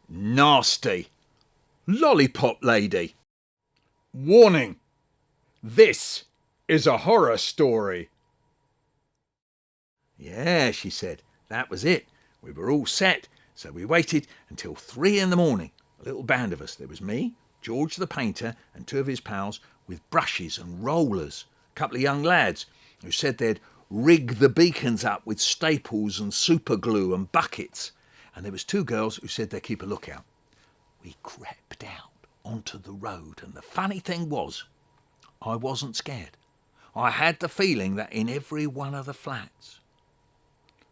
Nasty. Lollipop lady. Warning. This is a horror story. Yeah, she said. That was it. We were all set, so we waited until 3 a.m. A little band of us. There was me, George the painter, and 2 of his pals with brushes and rollers. A couple of young lads who said they'd rig the beacons up with staples and super glue and buckets. And there was 2 girls who said they'd keep a lookout. We crept out onto the road, and the funny thing was, I wasn't scared. I had the feeling that in every one of the flats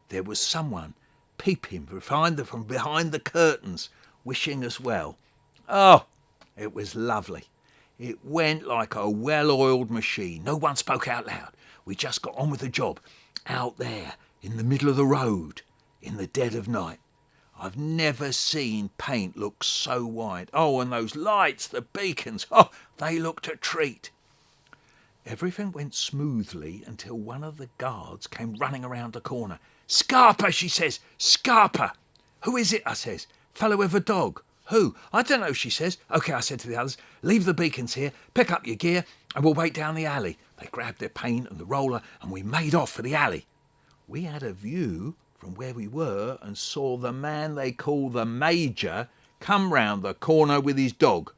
there was someone peeping from behind the curtains, wishing us well. Oh, it was lovely. It went like a well-oiled machine. No one spoke out loud. We just got on with the job, out there, in the middle of the road, in the dead of night. I've never seen paint look so white. Oh, and those lights, the beacons, oh, they looked a treat. Everything went smoothly until one of the guards came running around the corner. "Scarper," she says, "Scarper." "Who is it?" I says. "Fellow with a dog." "Who?" "I don't know," she says. "OK," I said to the others, "leave the beacons here, pick up your gear, and we'll wait down the alley." They grabbed their paint and the roller, and we made off for the alley. We had a view from where we were and saw the man they call the Major come round the corner with his dog.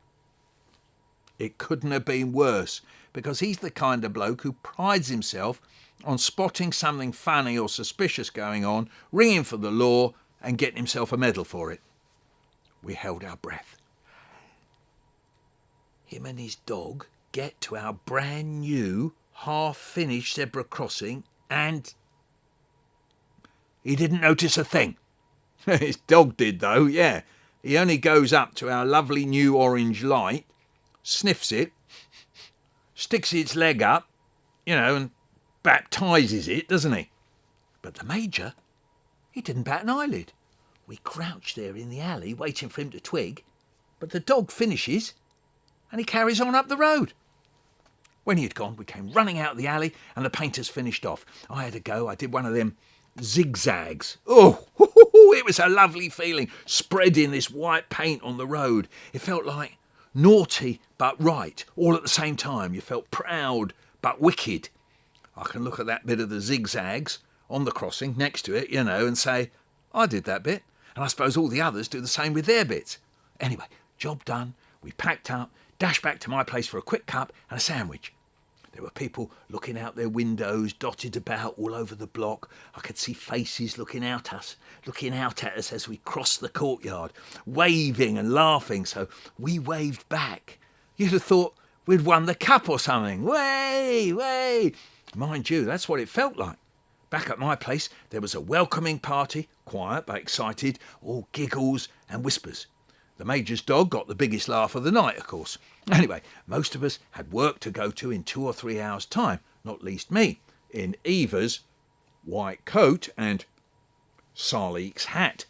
It couldn't have been worse, because he's the kind of bloke who prides himself on spotting something funny or suspicious going on, ringing for the law, and getting himself a medal for it. We held our breath. Him and his dog get to our brand new, half-finished zebra crossing, and he didn't notice a thing. His dog did, though, yeah. He only goes up to our lovely new orange light, sniffs it, sticks its leg up, and baptises it, doesn't he? But the Major, he didn't bat an eyelid. We crouched there in the alley waiting for him to twig, but the dog finishes and he carries on up the road. When he had gone, we came running out of the alley and the painters finished off. I had a go. I did one of them zigzags. Oh, it was a lovely feeling, spreading this white paint on the road. It felt like naughty but right, all at the same time. You felt proud but wicked. I can look at that bit of the zigzags on the crossing next to it, and say, I did that bit, and I suppose all the others do the same with their bits. Anyway, job done. We packed up, dashed back to my place for a quick cup and a sandwich. There were people looking out their windows, dotted about all over the block. I could see faces looking out at us as we crossed the courtyard, waving and laughing, so we waved back. You'd have thought we'd won the cup or something. Way, way. Mind you, that's what it felt like. Back at my place, there was a welcoming party, quiet but excited, all giggles and whispers. The Major's dog got the biggest laugh of the night, of course. Anyway, most of us had work to go to in 2 or 3 hours' time, not least me, in Eva's white coat and Salique's hat.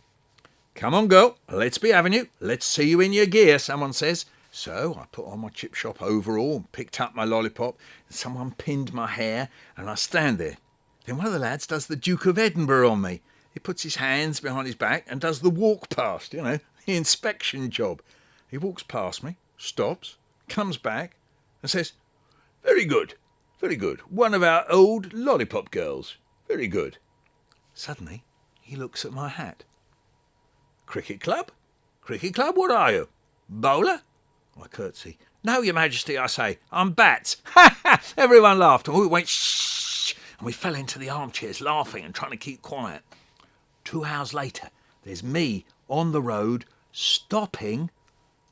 "Come on, girl, let's be having you. Let's see you in your gear," someone says. So I put on my chip shop overall and picked up my lollipop, and someone pinned my hair, and I stand there. Then one of the lads does the Duke of Edinburgh on me. He puts his hands behind his back and does the walk past, the inspection job. He walks past me, stops, comes back and says, very good, one of our old lollipop girls, very good." Suddenly he looks at my hat. Cricket club, what are you? Bowler?" I curtsy. "No, Your Majesty," I say, "I'm Bats." Ha ha! Everyone laughed and we went shh, and we fell into the armchairs laughing and trying to keep quiet. 2 hours later, there's me on the road stopping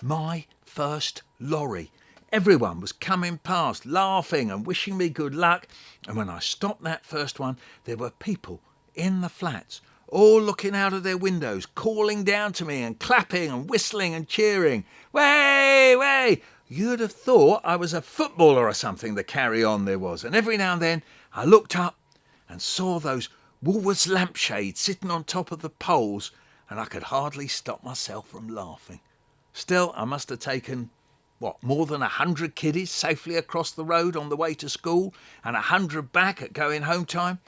my first lorry. Everyone was coming past, laughing and wishing me good luck, and when I stopped that first one, there were people in the flats, all looking out of their windows, calling down to me and clapping and whistling and cheering. Way, way! You'd have thought I was a footballer or something, the carry-on there was. And every now and then I looked up and saw those Woolworths lampshades sitting on top of the poles, and I could hardly stop myself from laughing. Still, I must have taken, more than 100 kiddies safely across the road on the way to school, and 100 back at going home time.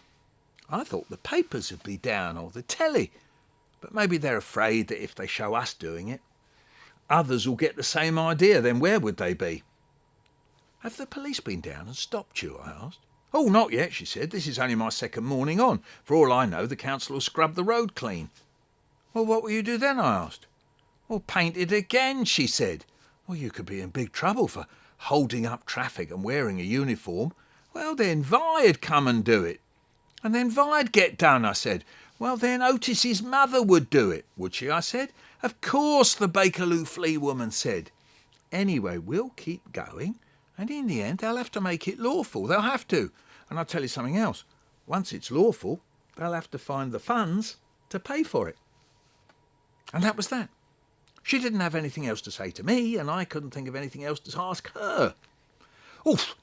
I thought the papers would be down, or the telly, But maybe they're afraid that if they show us doing it, others will get the same idea. Then where would they be? Have the police been down and stopped you? I asked. Oh, not yet, she said. This is only my second morning on. For all I know, the council will scrub the road clean. Well, what will you do then? I asked. Well, paint it again, she said. Well, you could be in big trouble for holding up traffic and wearing a uniform. Well, then Vi'd come and do it. And then Vi'd get done, I said. Well, then Otis's mother would do it. Would she? I said. Of course, the Bakerloo Flea woman said. Anyway, we'll keep going, and in the end they'll have to make it lawful. They'll have to. And I'll tell you something else. Once it's lawful, they'll have to find the funds to pay for it. And that was that. She didn't have anything else to say to me, and I couldn't think of anything else to ask her. Oof!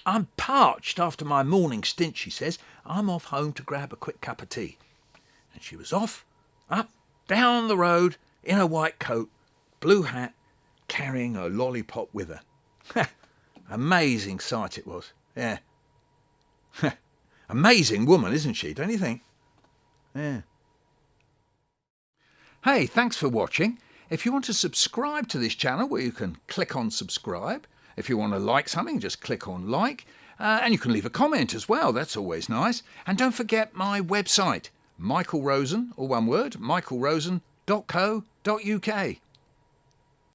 I'm parched after my morning stint, she says. I'm off home to grab a quick cup of tea. And she was off, up, down the road, in a white coat, blue hat, carrying a lollipop with her. Amazing sight it was, yeah. Amazing woman, isn't she, don't you think? Yeah. Hey, thanks for watching. If you want to subscribe to this channel, where you can click on subscribe. If you want to like something, just click on like. And you can leave a comment as well, that's always nice. And don't forget my website, Michael Rosen, all one word, michaelrosen.co.uk.